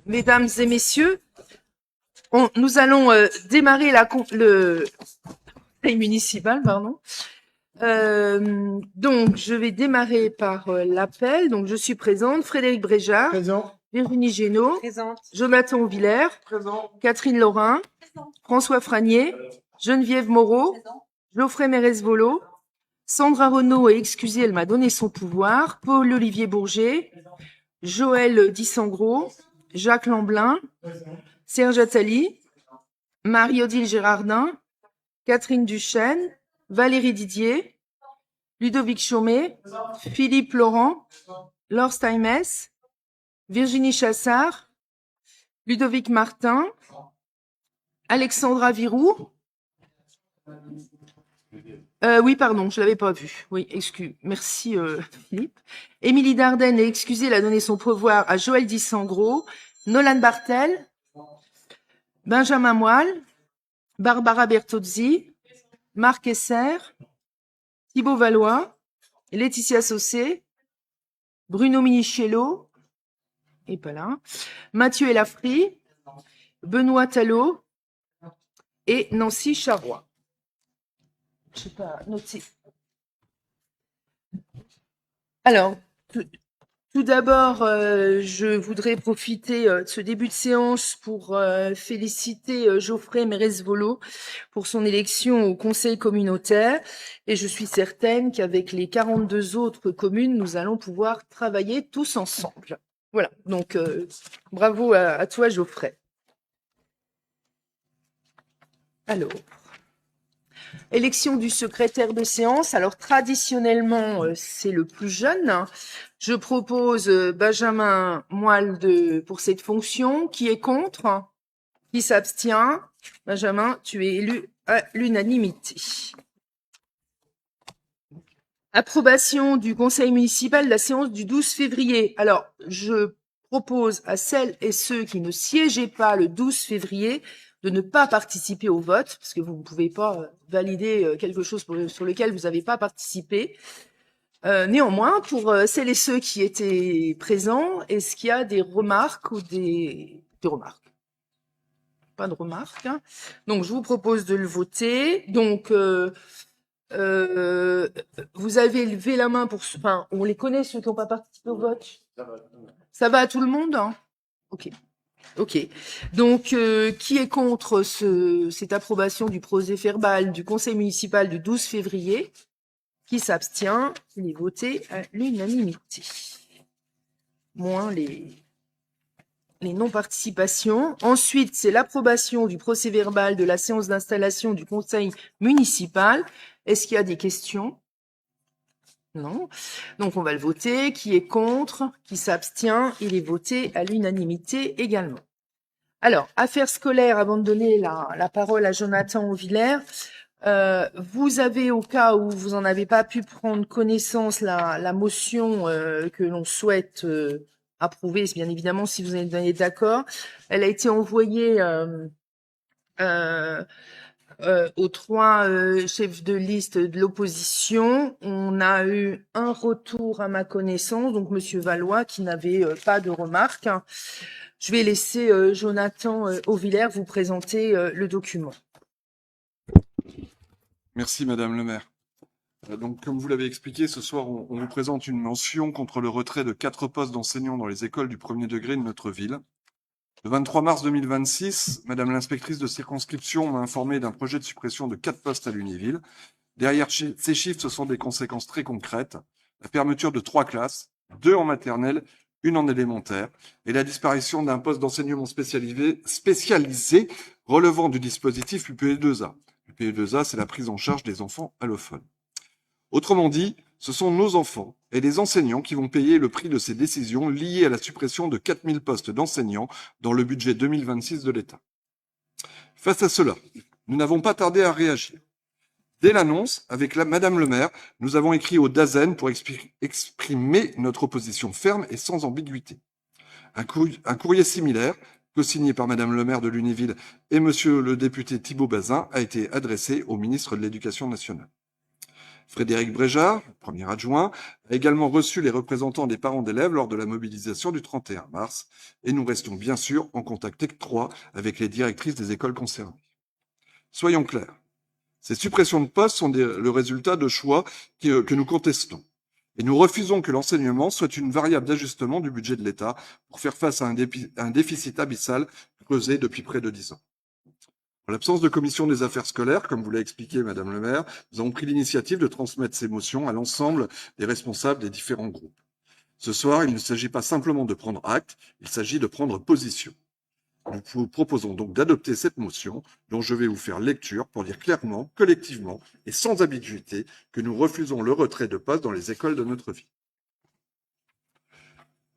Mesdames et messieurs, nous allons démarrer le conseil municipal, pardon. Donc, je vais démarrer par l'appel. Donc, je suis présente. Frédéric Bréjard. Présent. Virginie Génaud. Présente. Jonathan Villers. Présent. Catherine Laurin. François Franier. Geneviève Moreau. Geoffrey Mérez-Volo. Sandra Renaud est excusée, elle m'a donné son pouvoir. Paul-Olivier Bourget. Joël Dissangros. Jacques Lamblin. Serge Attali. Marie-Odile Gérardin. Catherine Duchesne. Valérie Didier. Ludovic Chaumet. Philippe Laurent. Laure Steinmetz. Virginie Chassard. Ludovic Martin. Alexandra Virou. Oui, pardon, je l'avais pas vu. Oui, merci Philippe. Émilie Dardenne est excusée, elle a donné son pouvoir à Joël Dissangros, Nolan Bartel, Benjamin Moelle, Barbara Bertozzi, Marc Esser, Thibaut Valois, Laetitia Saucé, Bruno Minichello, et pas là, Mathieu Elafri, Benoît Talot et Nancy Charrois. Je sais pas, noté. Alors, tout d'abord, je voudrais profiter de ce début de séance pour féliciter Geoffrey Mérez-Volo pour son élection au conseil communautaire. Et je suis certaine qu'avec les 42 autres communes, nous allons pouvoir travailler tous ensemble. Voilà, donc bravo à toi, Geoffrey. Alors, élection du secrétaire de séance. Alors, traditionnellement, c'est le plus jeune. Je propose Benjamin Moelle pour cette fonction. Qui est contre? Qui s'abstient? Benjamin, tu es élu à l'unanimité. Approbation du conseil municipal de la séance du 12 février. Alors, je propose à celles et ceux qui ne siégeaient pas le 12 février de ne pas participer au vote, parce que vous ne pouvez pas valider quelque chose sur lequel vous n'avez pas participé. Néanmoins, pour celles et ceux qui étaient présents, est-ce qu'il y a des remarques ou des remarques? Pas de remarques. Hein. Donc, je vous propose de le voter. Donc, vous avez levé la main pour... Enfin, on les connaît, ceux qui n'ont pas participé au vote? Ça va à tout le monde, hein? Ok. Ok. Donc, qui est contre cette approbation du procès-verbal du conseil municipal du 12 février? Qui s'abstient? Il est voté à l'unanimité. Moins les non-participations. Ensuite, c'est l'approbation du procès-verbal de la séance d'installation du conseil municipal. Est-ce qu'il y a des questions? Non. Donc, on va le voter. Qui est contre? Qui s'abstient? Il est voté à l'unanimité également. Alors, affaires scolaires, avant de donner la parole à Jonathan Villers, vous avez, au cas où vous n'en avez pas pu prendre connaissance, la motion que l'on souhaite approuver, bien évidemment, si vous êtes d'accord. Elle a été envoyée aux 3 chefs de liste de l'opposition. On a eu un retour à ma connaissance, donc Monsieur Valois, qui n'avait pas de remarques. Je vais laisser Jonathan Auvillers vous présenter le document. Merci Madame le maire. Donc, comme vous l'avez expliqué, ce soir, on vous présente une mention contre le retrait de 4 postes d'enseignants dans les écoles du premier degré de notre ville. Le 23 mars 2026, Madame l'inspectrice de circonscription m'a informé d'un projet de suppression de 4 postes à Lunéville. Derrière ces chiffres, ce sont des conséquences très concrètes. La fermeture de 3 classes, 2 en maternelle, 1 en élémentaire, et la disparition d'un poste d'enseignement spécialisé relevant du dispositif UPE2A. UPE2A, c'est la prise en charge des enfants allophones. Autrement dit, ce sont nos enfants et les enseignants qui vont payer le prix de ces décisions liées à la suppression de 4000 postes d'enseignants dans le budget 2026 de l'État. Face à cela, nous n'avons pas tardé à réagir. Dès l'annonce, avec Madame le maire, nous avons écrit au DAZEN pour exprimer notre opposition ferme et sans ambiguïté. Un courrier similaire, co-signé par Madame le maire de Lunéville et Monsieur le député Thibault Bazin, a été adressé au ministre de l'Éducation nationale. Frédéric Bréjard, premier adjoint, a également reçu les représentants des parents d'élèves lors de la mobilisation du 31 mars et nous restons bien sûr en contact étroit avec les directrices des écoles concernées. Soyons clairs, ces suppressions de postes sont le résultat de choix que nous contestons. Et nous refusons que l'enseignement soit une variable d'ajustement du budget de l'État pour faire face à un déficit abyssal creusé depuis près de 10 ans. En l'absence de commission des affaires scolaires, comme vous l'a expliqué Madame le maire, nous avons pris l'initiative de transmettre ces motions à l'ensemble des responsables des différents groupes. Ce soir, il ne s'agit pas simplement de prendre acte, il s'agit de prendre position. Nous vous proposons donc d'adopter cette motion dont je vais vous faire lecture pour dire clairement, collectivement et sans ambiguïté que nous refusons le retrait de postes dans les écoles de notre ville.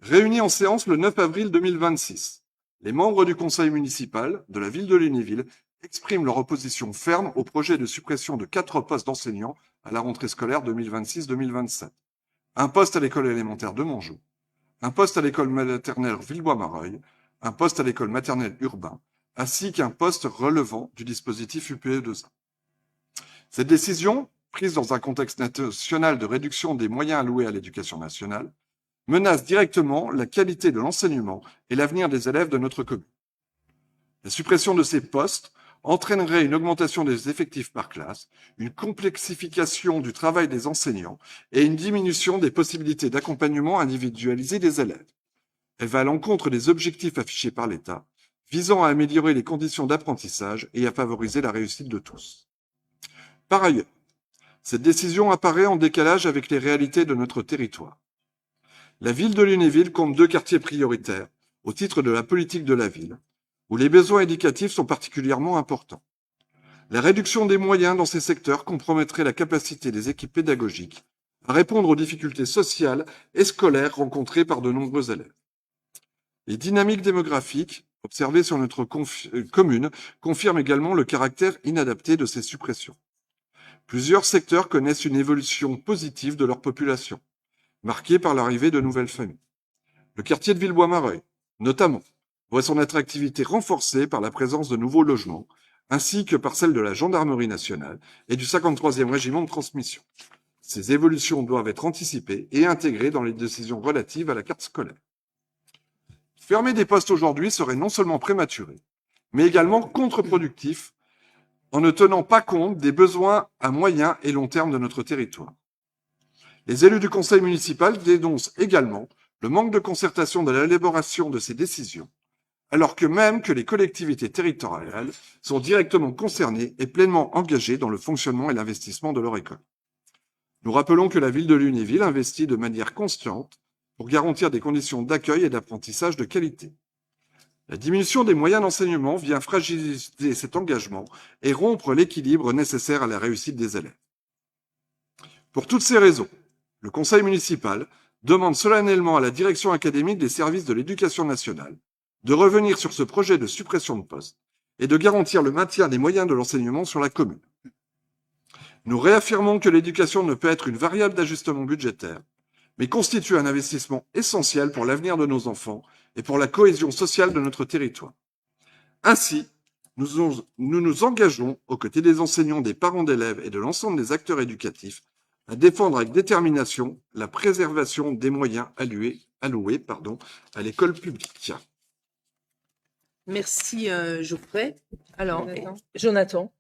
Réunis en séance le 9 avril 2026, les membres du conseil municipal de la ville de Lunéville expriment leur opposition ferme au projet de suppression de 4 postes d'enseignants à la rentrée scolaire 2026-2027. Un poste à l'école élémentaire de Montjoux, un poste à l'école maternelle Villebois-Mareuil, un poste à l'école maternelle Urbain, ainsi qu'un poste relevant du dispositif UPE2A. Cette décision, prise dans un contexte national de réduction des moyens alloués à l'éducation nationale, menace directement la qualité de l'enseignement et l'avenir des élèves de notre commune. La suppression de ces postes entraînerait une augmentation des effectifs par classe, une complexification du travail des enseignants et une diminution des possibilités d'accompagnement individualisé des élèves. Elle va à l'encontre des objectifs affichés par l'État, visant à améliorer les conditions d'apprentissage et à favoriser la réussite de tous. Par ailleurs, cette décision apparaît en décalage avec les réalités de notre territoire. La ville de Lunéville compte 2 quartiers prioritaires au titre de la politique de la ville, où les besoins éducatifs sont particulièrement importants. La réduction des moyens dans ces secteurs compromettrait la capacité des équipes pédagogiques à répondre aux difficultés sociales et scolaires rencontrées par de nombreux élèves. Les dynamiques démographiques observées sur notre commune confirment également le caractère inadapté de ces suppressions. Plusieurs secteurs connaissent une évolution positive de leur population, marquée par l'arrivée de nouvelles familles. Le quartier de Villebois-Mareuil, notamment, voit son attractivité renforcée par la présence de nouveaux logements, ainsi que par celle de la Gendarmerie nationale et du 53e régiment de transmission. Ces évolutions doivent être anticipées et intégrées dans les décisions relatives à la carte scolaire. Fermer des postes aujourd'hui serait non seulement prématuré, mais également contre-productif en ne tenant pas compte des besoins à moyen et long terme de notre territoire. Les élus du conseil municipal dénoncent également le manque de concertation dans l'élaboration de ces décisions, alors que même que les collectivités territoriales sont directement concernées et pleinement engagées dans le fonctionnement et l'investissement de leur école. Nous rappelons que la ville de Lunéville investit de manière constante pour garantir des conditions d'accueil et d'apprentissage de qualité. La diminution des moyens d'enseignement vient fragiliser cet engagement et rompre l'équilibre nécessaire à la réussite des élèves. Pour toutes ces raisons, le conseil municipal demande solennellement à la direction académique des services de l'éducation nationale de revenir sur ce projet de suppression de postes et de garantir le maintien des moyens de l'enseignement sur la commune. Nous réaffirmons que l'éducation ne peut être une variable d'ajustement budgétaire, mais constitue un investissement essentiel pour l'avenir de nos enfants et pour la cohésion sociale de notre territoire. Ainsi, nous nous engageons aux côtés des enseignants, des parents d'élèves et de l'ensemble des acteurs éducatifs à défendre avec détermination la préservation des moyens alloués à l'école publique. Merci Geoffrey. Alors, Jonathan.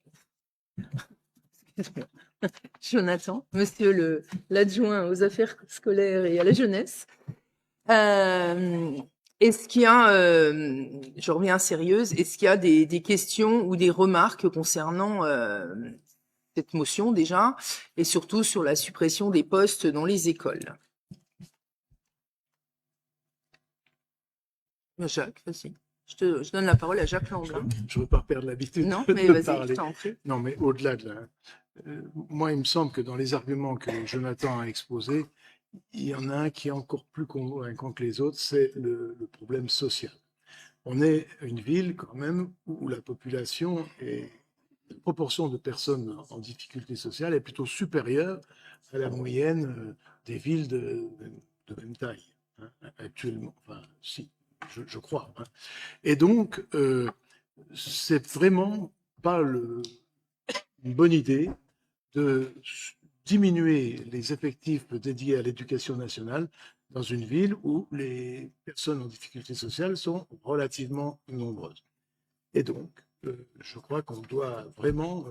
Jonathan, monsieur l'adjoint aux affaires scolaires et à la jeunesse. Est-ce qu'il y a, je reviens sérieuse, est-ce qu'il y a des questions ou des remarques concernant cette motion déjà, et surtout sur la suppression des postes dans les écoles? Jacques, vas-y. Je donne la parole à Jacques Lamblin. Je ne veux pas perdre l'habitude Non, de mais vas-y, parler. je t'en prie. Non, mais au-delà de la... moi, il me semble que dans les arguments que Jonathan a exposés, il y en a un qui est encore plus convaincant que les autres, c'est le problème social. On est une ville quand même où la population et la proportion de personnes en difficulté sociale est plutôt supérieure à la moyenne des villes de même taille, hein, actuellement. Enfin, si, je crois. Hein. Et donc, c'est vraiment pas une bonne idée de diminuer les effectifs dédiés à l'éducation nationale dans une ville où les personnes en difficulté sociale sont relativement nombreuses. Et donc, je crois qu'on doit vraiment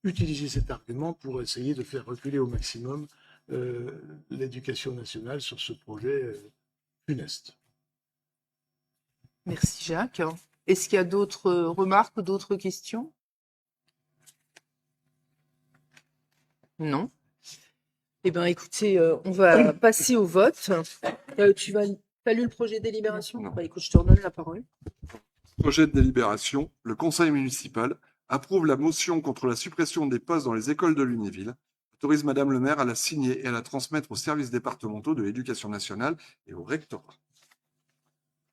utiliser cet argument pour essayer de faire reculer au maximum l'éducation nationale sur ce projet funeste. Merci Jacques. Est-ce qu'il y a d'autres remarques ou d'autres questions? Non. Eh bien, écoutez, on va passer au vote. T'as lu le projet de délibération? Non. Bah, écoute, je te redonne la parole. Projet de délibération. Le conseil municipal approuve la motion contre la suppression des postes dans les écoles de Lunéville. Autorise Madame le maire à la signer et à la transmettre aux services départementaux de l'éducation nationale et au rectorat.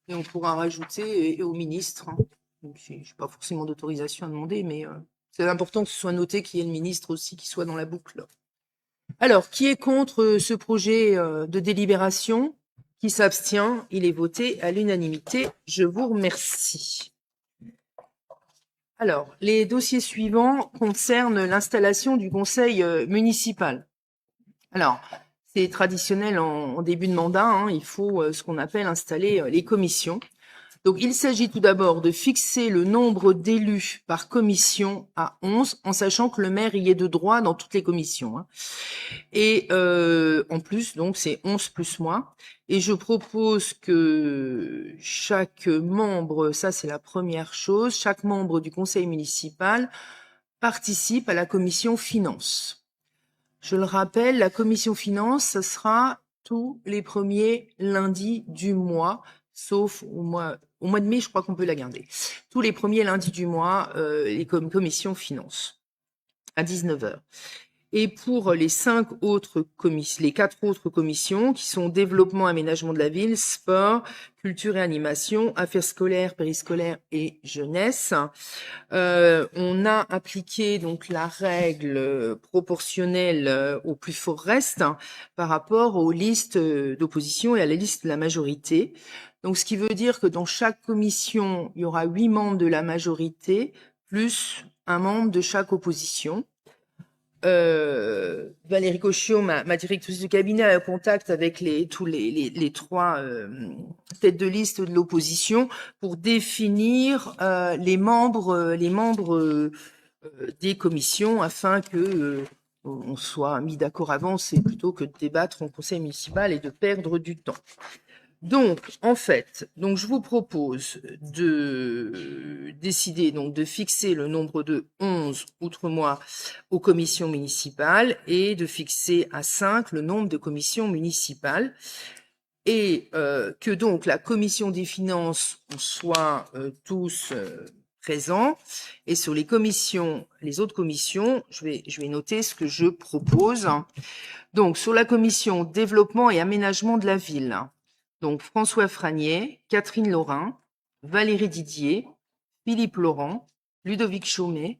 Et on pourra rajouter et au ministre. Hein. Donc, je n'ai pas forcément d'autorisation à demander, mais c'est important que ce soit noté qu'il y ait le ministre aussi qui soit dans la boucle. Alors, qui est contre ce projet de délibération? Qui s'abstient? Il est voté à l'unanimité. Je vous remercie. Alors, les dossiers suivants concernent l'installation du conseil municipal. Alors, c'est traditionnel en début de mandat, hein, il faut ce qu'on appelle installer les commissions. Donc, il s'agit tout d'abord de fixer le nombre d'élus par commission à 11, en sachant que le maire y est de droit dans toutes les commissions. Hein. Et en plus, donc, c'est 11 plus moi. Et je propose que chaque membre, ça c'est la première chose, chaque membre du conseil municipal participe à la commission finance. Je le rappelle, la commission finance, ce sera tous les premiers lundis du mois, sauf au mois de mai, je crois qu'on peut la garder. Tous les premiers lundis du mois, les commissions finance, à 19h. Et pour les 4 autres commissions, qui sont développement, aménagement de la ville, sport, culture et animation, affaires scolaires, périscolaires et jeunesse, on a appliqué donc la règle proportionnelle au plus fort reste par rapport aux listes d'opposition et à la liste de la majorité. Donc, ce qui veut dire que dans chaque commission, il y aura 8 membres de la majorité plus un membre de chaque opposition. Valérie Cochiot, ma directrice de cabinet, a contact avec tous les 3 têtes de liste de l'opposition pour définir les membres des commissions afin que on soit mis d'accord avant, c'est plutôt que de débattre en conseil municipal et de perdre du temps. Donc, en fait, je vous propose de décider donc de fixer le nombre de 11, outre moi, aux commissions municipales et de fixer à 5 le nombre de commissions municipales et que donc la commission des finances soit tous présents et sur les autres commissions, je vais noter ce que je propose. Donc, sur la commission développement et aménagement de la ville. Donc, François Franier, Catherine Laurin, Valérie Didier, Philippe Laurent, Ludovic Chaumet,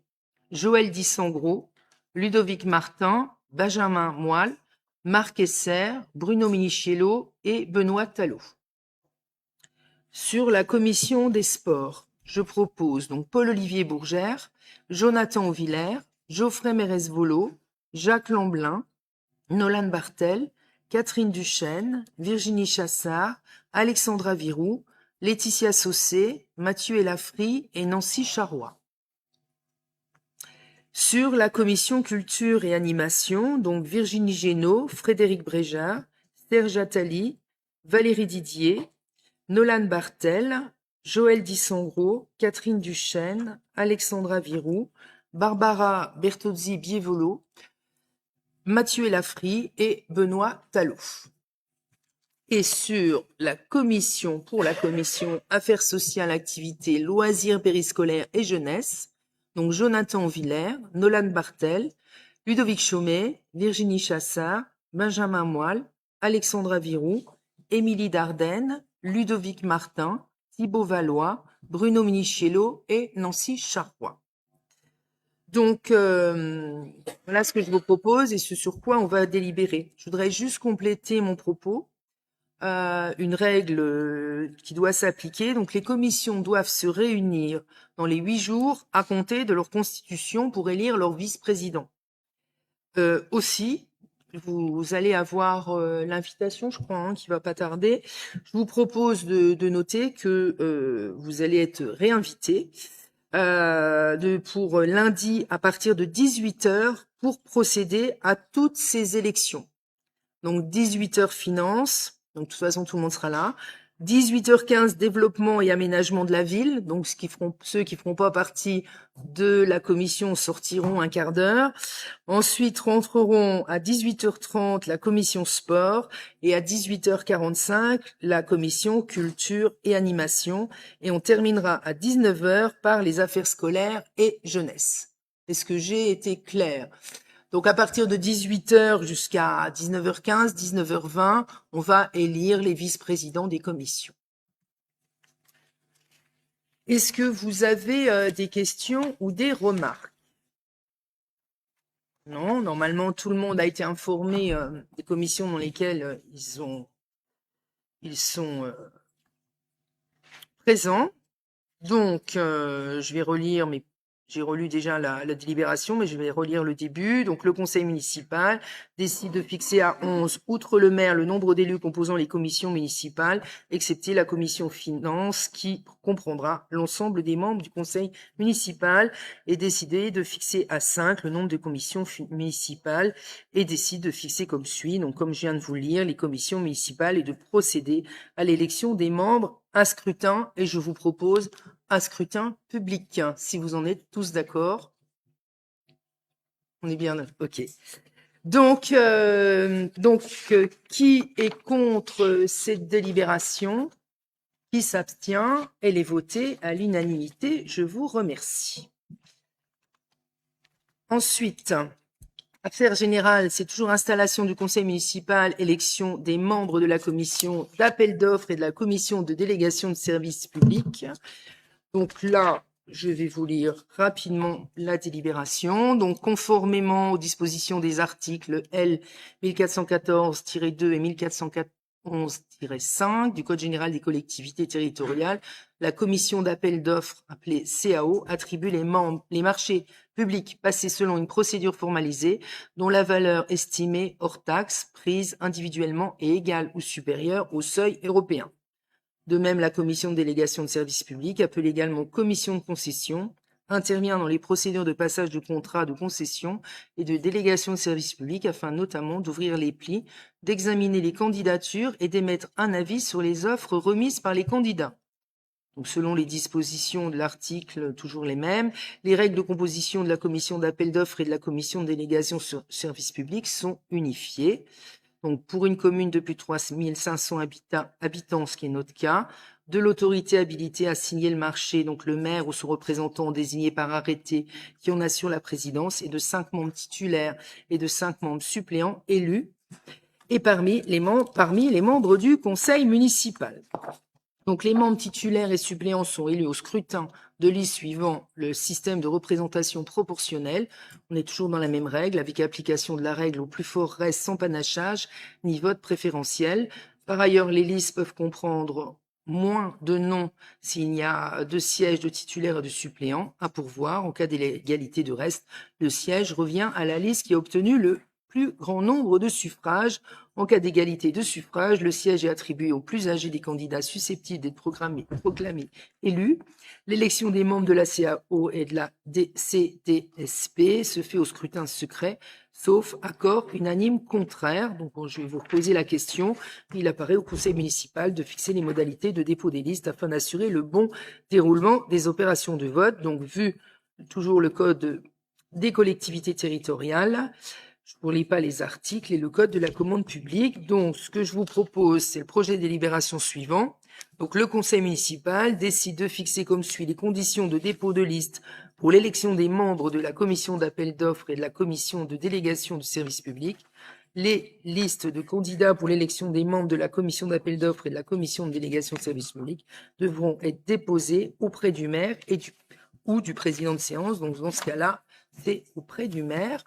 Joël Dissangros, Ludovic Martin, Benjamin Moelle, Marc Esser, Bruno Minichiello et Benoît Talot. Sur la commission des sports, je propose donc Paul-Olivier Bourgère, Jonathan Auvillers, Geoffrey Mérez-Volo, Jacques Lamblin, Nolan Bartel, Catherine Duchesne, Virginie Chassard, Alexandra Virou, Laetitia Saucé, Mathieu Elafri et Nancy Charrois. Sur la commission culture et animation, donc Virginie Génaud, Frédéric Bréjard, Serge Attali, Valérie Didier, Nolan Bartel, Joël Dissangros, Catherine Duchesne, Alexandra Virou, Barbara Bertozzi-Bievolo, Mathieu Elafri et Benoît Talot. Et sur la commission Affaires sociales, activités, loisirs périscolaires et jeunesse, donc Jonathan Villers, Nolan Bartel, Ludovic Chaumet, Virginie Chassard, Benjamin Moelle, Alexandra Virou, Émilie Dardenne, Ludovic Martin, Thibaut Valois, Bruno Minichiello et Nancy Charrois. Donc, voilà ce que je vous propose et ce sur quoi on va délibérer. Je voudrais juste compléter mon propos. Une règle qui doit s'appliquer. Donc, les commissions doivent se réunir dans les 8 jours à compter de leur constitution pour élire leur vice-président. Aussi, vous allez avoir l'invitation, je crois, hein, qui va pas tarder. Je vous propose de noter que vous allez être réinvité pour lundi à partir de 18h pour procéder à toutes ces élections. Donc 18h finance, donc de toute façon tout le monde sera là. 18h15 développement et aménagement de la ville, donc ceux qui feront pas partie de la commission sortiront un quart d'heure. Ensuite rentreront à 18h30 la commission sport et à 18h45 la commission culture et animation, et on terminera à 19h par les affaires scolaires et jeunesse. Est-ce que j'ai été claire? Donc, à partir de 18h jusqu'à 19h15, 19h20, on va élire les vice-présidents des commissions. Est-ce que vous avez des questions ou des remarques? Non, normalement, tout le monde a été informé des commissions dans lesquelles ils sont présents. Donc, je vais relire j'ai relu déjà la délibération, mais je vais relire le début. Donc, le conseil municipal décide de fixer à 11, outre le maire, le nombre d'élus composant les commissions municipales, excepté la commission finance, qui comprendra l'ensemble des membres du conseil municipal, et décider de fixer à 5 le nombre de commissions municipales, et décide de fixer comme suit, donc comme je viens de vous le lire, les commissions municipales, et de procéder à l'élection des membres à scrutin, et je vous propose un scrutin public, si vous en êtes tous d'accord. On est bien, ok. Donc, qui est contre cette délibération? Qui s'abstient? Elle est votée à l'unanimité. Je vous remercie. Ensuite, affaires générales, c'est toujours installation du conseil municipal, élection des membres de la commission d'appel d'offres et de la commission de délégation de services publics. Donc là, je vais vous lire rapidement la délibération. Donc, conformément aux dispositions des articles L 1414-2 et 1411-5 du Code général des collectivités territoriales, la commission d'appel d'offres, appelée CAO, attribue les marchés publics passés selon une procédure formalisée dont la valeur estimée hors taxe prise individuellement est égale ou supérieure au seuil européen. De même, la commission de délégation de services publics, appelée également commission de concession, intervient dans les procédures de passage de contrats de concession et de délégation de services publics afin notamment d'ouvrir les plis, d'examiner les candidatures et d'émettre un avis sur les offres remises par les candidats. Donc, selon les dispositions de l'article, toujours les mêmes, les règles de composition de la commission d'appel d'offres et de la commission de délégation sur services publics sont unifiées. Donc, pour une commune de plus de 3500 habitants, ce qui est notre cas, de l'autorité habilitée à signer le marché, donc le maire ou son représentant désigné par arrêté qui en assure la présidence, et de 5 membres titulaires et de 5 membres suppléants élus, et parmi les membres du conseil municipal. Donc, les membres titulaires et suppléants sont élus au scrutin de liste suivant le système de représentation proportionnelle. On est toujours dans la même règle, avec application de la règle au plus fort reste sans panachage ni vote préférentiel. Par ailleurs, les listes peuvent comprendre moins de noms s'il y a 2 sièges de titulaires et de suppléants à pourvoir. En cas d'égalité de reste, le siège revient à la liste qui a obtenu le plus grand nombre de suffrages. En cas d'égalité de suffrages, le siège est attribué au plus âgé des candidats susceptibles d'être proclamés élus. L'élection des membres de la CAO et de la CDSP se fait au scrutin secret, sauf accord unanime contraire. Donc, je vais vous poser la question. Il apparaît au conseil municipal de fixer les modalités de dépôt des listes afin d'assurer le bon déroulement des opérations de vote. Donc, vu toujours le code des collectivités territoriales, je ne vous lis pas les articles et le code de la commande publique. Donc, ce que je vous propose, c'est le projet de délibération suivant. Donc, le conseil municipal décide de fixer comme suit les conditions de dépôt de liste pour l'élection des membres de la commission d'appel d'offres et de la commission de délégation de services publics. Les listes de candidats pour l'élection des membres de la commission d'appel d'offres et de la commission de délégation de services publics devront être déposées auprès du maire ou du président de séance. Donc, dans ce cas-là, c'est auprès du maire.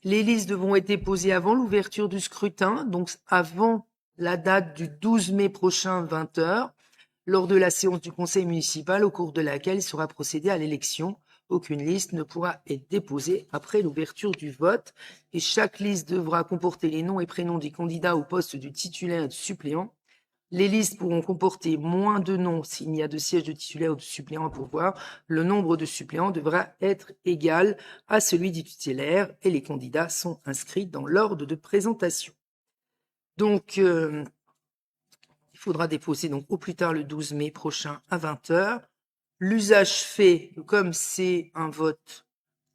Les listes devront être déposées avant l'ouverture du scrutin, donc avant la date du 12 mai prochain, 20h, lors de la séance du conseil municipal, au cours de laquelle il sera procédé à l'élection aucune liste ne pourra être déposée après l'ouverture du vote et chaque liste devra comporter les noms et prénoms des candidats au poste du titulaire et du suppléant. Les listes pourront comporter moins de noms s'il n'y a de sièges de titulaire ou de suppléant à pourvoir. Le nombre de suppléants devra être égal à celui du titulaire et les candidats sont inscrits dans l'ordre de présentation. Donc, il faudra déposer donc au plus tard le 12 mai prochain à 20h. L'usage fait, comme c'est un vote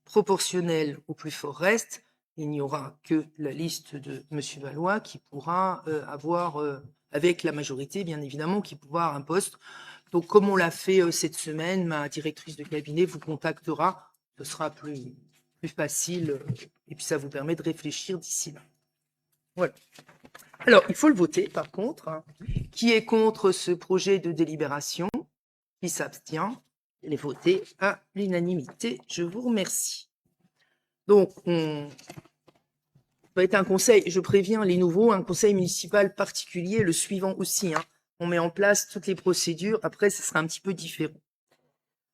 proportionnel au plus fort reste, il n'y aura que la liste de M. Valois qui pourra avoir, avec la majorité bien évidemment, qui pourra avoir un poste. Donc comme on l'a fait cette semaine, ma directrice de cabinet vous contactera, ce sera plus facile et puis ça vous permet de réfléchir d'ici là. Voilà. Alors, il faut le voter par contre. Hein. Qui est contre ce projet de délibération? Qui s'abstient? Il est voté à l'unanimité. Je vous remercie. Donc, ça va être un conseil, je préviens les nouveaux, un conseil municipal particulier, le suivant aussi. Hein. On met en place toutes les procédures. Après, ce sera un petit peu différent.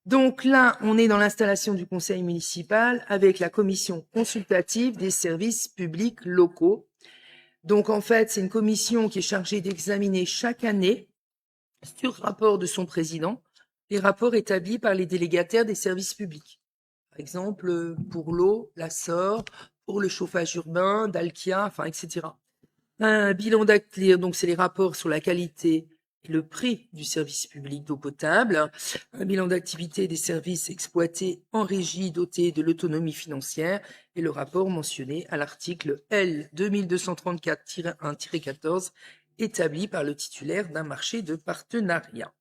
Donc là, on est dans l'installation du conseil municipal avec la commission consultative des services publics locaux. Donc en fait, c'est une commission qui est chargée d'examiner chaque année, sur rapport de son président, les rapports établis par les délégataires des services publics. Par exemple, pour l'eau, la SOR, pour le chauffage urbain, Dalkia, enfin, etc. Un bilan d'actifs, donc c'est les rapports sur la qualité et le prix du service public d'eau potable. Un bilan d'activité des services exploités en régie dotés de l'autonomie financière et le rapport mentionné à l'article L 2234-1-14 établi par le titulaire d'un marché de partenariat.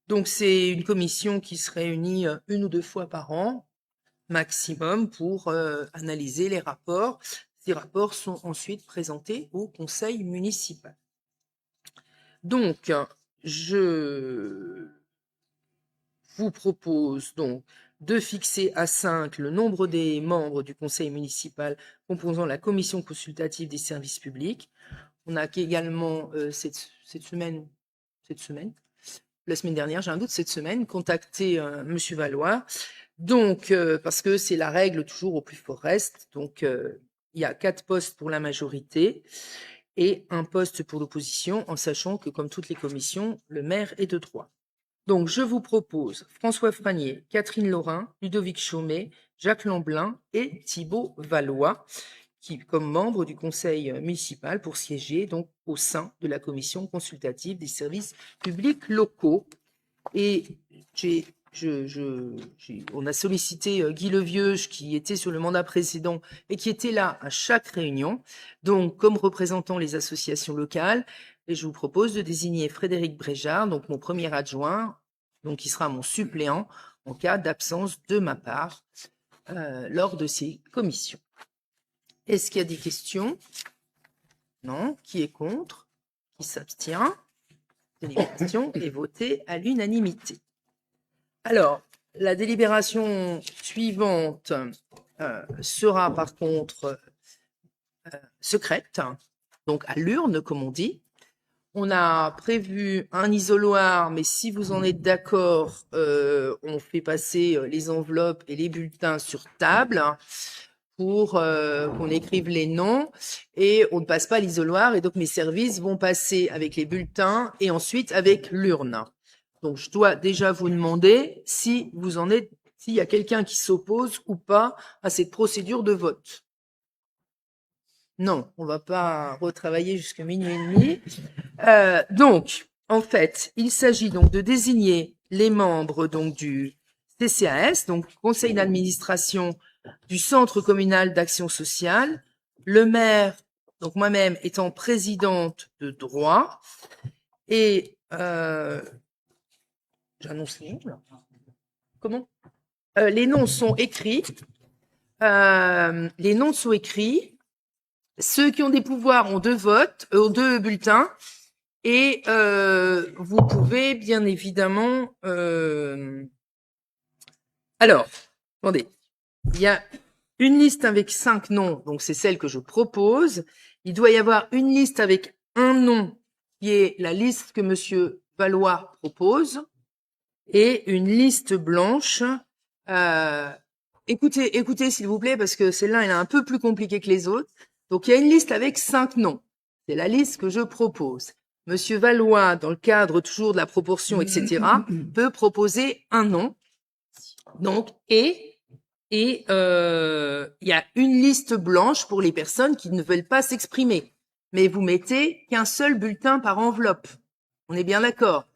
Donc c'est une commission qui se réunit 1 ou 2 fois par an maximum pour analyser les rapports. Ces rapports sont ensuite présentés au conseil municipal. Donc, je vous propose donc de fixer à 5 le nombre des membres du conseil municipal composant la commission consultative des services publics. On a également cette semaine, la semaine dernière, j'ai un doute, cette semaine, contacté Monsieur Valois. Donc, parce que c'est la règle toujours au plus fort reste. Donc, il y a 4 postes pour la majorité et un poste pour l'opposition, en sachant que, comme toutes les commissions, le maire est de droit. Donc, je vous propose François Franier, Catherine Laurin, Ludovic Chaumet, Jacques Lamblin et Thibaut Valois, qui, comme membres du conseil municipal, pour siéger donc au sein de la commission consultative des services publics locaux. Et on a sollicité Guy Levieux, qui était sur le mandat précédent et qui était là à chaque réunion, donc comme représentant les associations locales. Et je vous propose de désigner Frédéric Bréjard, donc mon premier adjoint, donc qui sera mon suppléant en cas d'absence de ma part lors de ces commissions. Est-ce qu'il y a des questions? Non. Qui est contre? Qui s'abstient? La délibération est votée à l'unanimité. Alors, la délibération suivante sera par contre secrète, donc à l'urne, comme on dit. On a prévu un isoloir, mais si vous en êtes d'accord, on fait passer les enveloppes et les bulletins sur table pour qu'on écrive les noms et on ne passe pas l'isoloir. Et donc, mes services vont passer avec les bulletins et ensuite avec l'urne. Donc, je dois déjà vous demander si vous en êtes, s'il y a quelqu'un qui s'oppose ou pas à cette procédure de vote. Non, on va pas retravailler jusqu'à minuit et demi. Donc, en fait, il s'agit donc de désigner les membres donc du CCAS, donc Conseil d'administration du Centre communal d'action sociale, le maire, donc moi-même étant présidente de droit, et j'annonce les noms là. Comment? Les noms sont écrits. Les noms sont écrits. Ceux qui ont des pouvoirs ont 2 votes, 2 bulletins, et vous pouvez bien évidemment. Alors, attendez, il y a une liste avec 5 noms, donc c'est celle que je propose. Il doit y avoir une liste avec un nom, qui est la liste que Monsieur Valois propose, et une liste blanche Écoutez, s'il vous plaît, parce que celle-là, elle est un peu plus compliquée que les autres. Donc, il y a une liste avec 5 noms. C'est la liste que je propose. Monsieur Valois, dans le cadre toujours de la proportion, etc., peut proposer un nom. Donc, il y a une liste blanche pour les personnes qui ne veulent pas s'exprimer. Mais vous mettez qu'un seul bulletin par enveloppe. On est bien d'accord.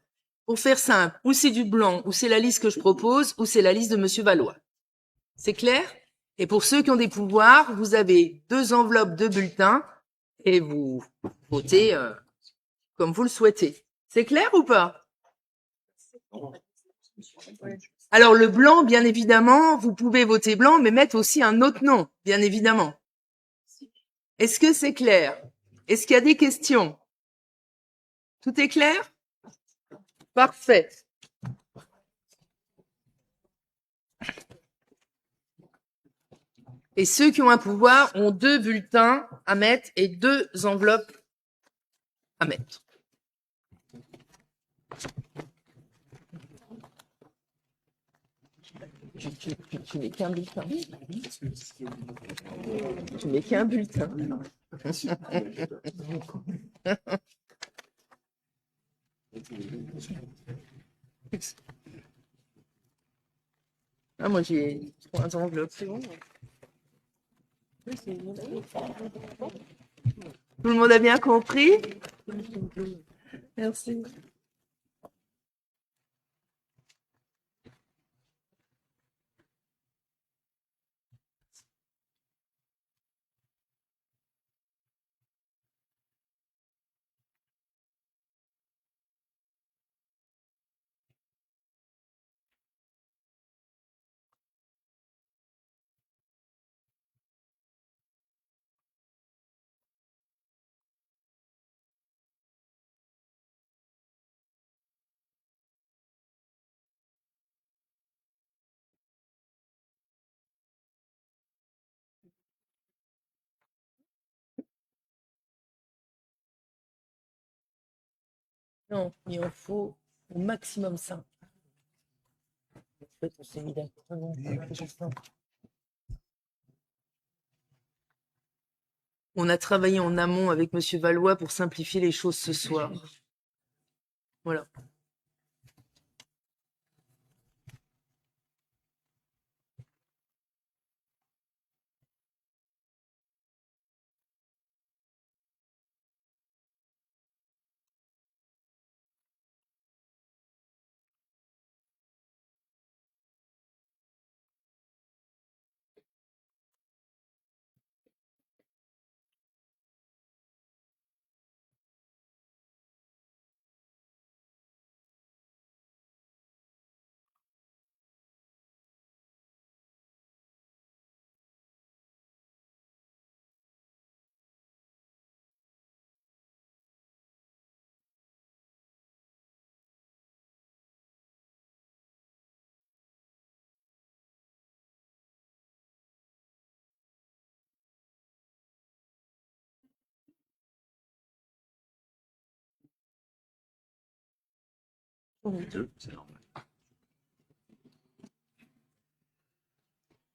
Pour faire simple, ou c'est du blanc, ou c'est la liste que je propose, ou c'est la liste de Monsieur Valois. C'est clair? Et pour ceux qui ont des pouvoirs, vous avez 2 enveloppes de bulletins et vous votez comme vous le souhaitez. C'est clair ou pas? Alors le blanc, bien évidemment, vous pouvez voter blanc, mais mettre aussi un autre nom, bien évidemment. Est-ce que c'est clair? Est-ce qu'il y a des questions? Tout est clair? Parfait. Et ceux qui ont un pouvoir ont 2 bulletins à mettre et 2 enveloppes à mettre. Tu mets qu'un bulletin. Tu mets qu'un bulletin. Ah, moi, j'ai 3 enveloppes, c'est bon. Tout le monde a bien compris? Merci. Non, il en faut au maximum 5. En fait, on s'est mis d'accord. On a travaillé en amont avec Monsieur Valois pour simplifier les choses ce soir. Voilà.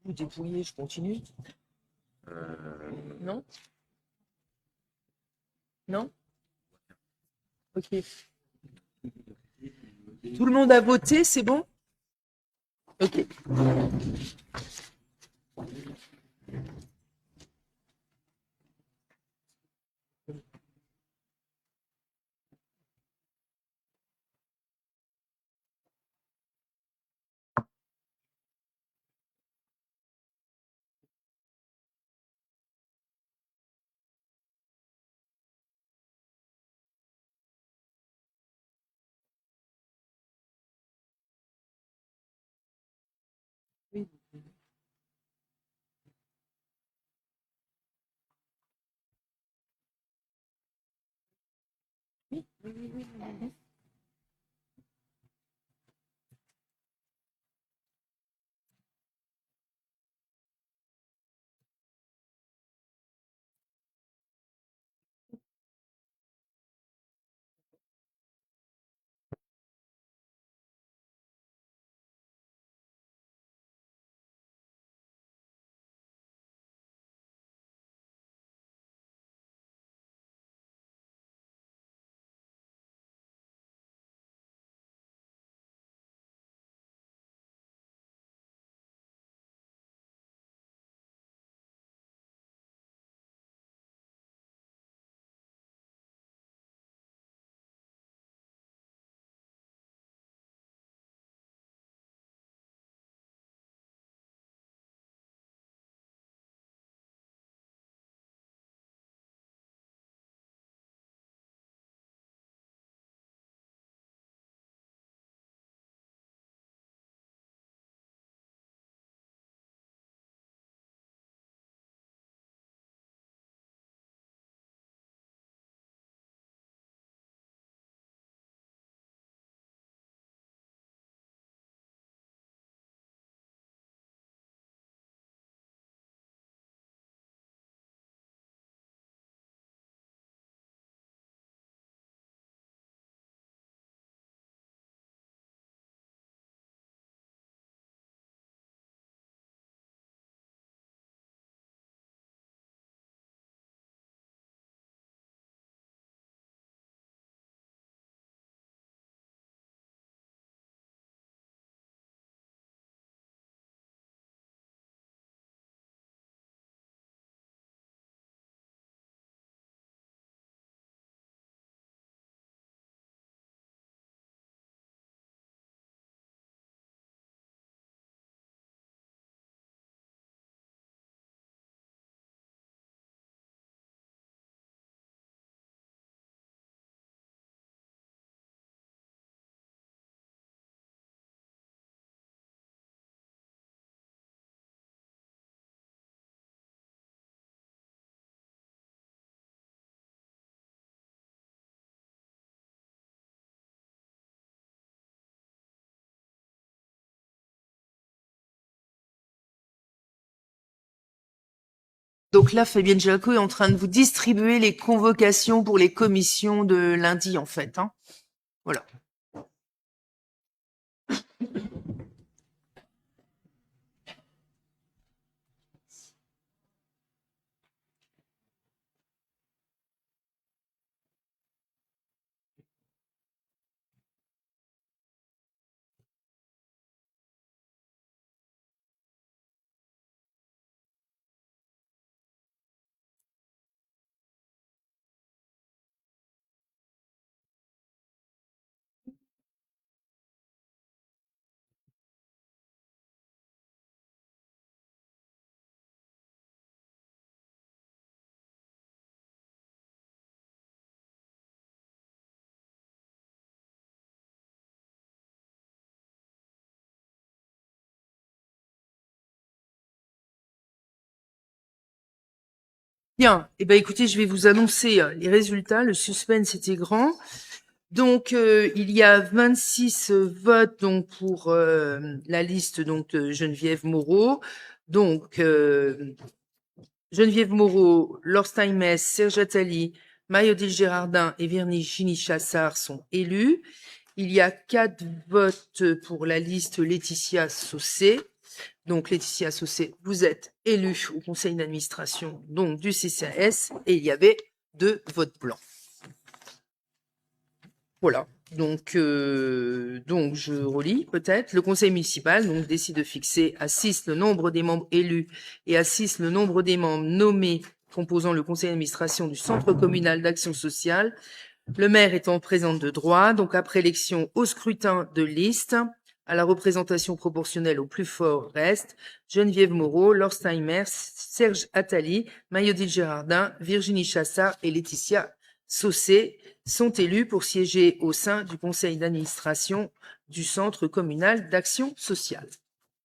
Vous dépouillez, je continue. Non? Non? Ok. Tout le monde a voté, c'est bon? Ok. Oui. Oui. Donc là, Fabienne Jaco est en train de vous distribuer les convocations pour les commissions de lundi, en fait. Hein. Voilà. Bien. Eh ben, écoutez, je vais vous annoncer les résultats. Le suspense était grand. Donc, il y a 26 votes donc pour la liste donc de Geneviève Moreau. Donc, Geneviève Moreau, Laure Steinmetz, Serge Attali, Marie-Odile Gérardin et Virginie Chassard sont élus. Il y a 4 votes pour la liste Laetitia Saucé. Donc, Laetitia Saucé, vous êtes élue au conseil d'administration donc du CCAS et il y avait 2 votes blancs. Voilà. Donc je relis peut-être. Le conseil municipal donc décide de fixer à 6 le nombre des membres élus et à 6 le nombre des membres nommés composant le conseil d'administration du Centre communal d'action sociale. Le maire étant présent de droit, donc après élection au scrutin de liste, à la représentation proportionnelle au plus fort reste Geneviève Moreau, Laure Steinmetz, Serge Attali, Marie-Odile Gérardin, Virginie Chassard et Laetitia Saucé sont élus pour siéger au sein du conseil d'administration du Centre communal d'action sociale.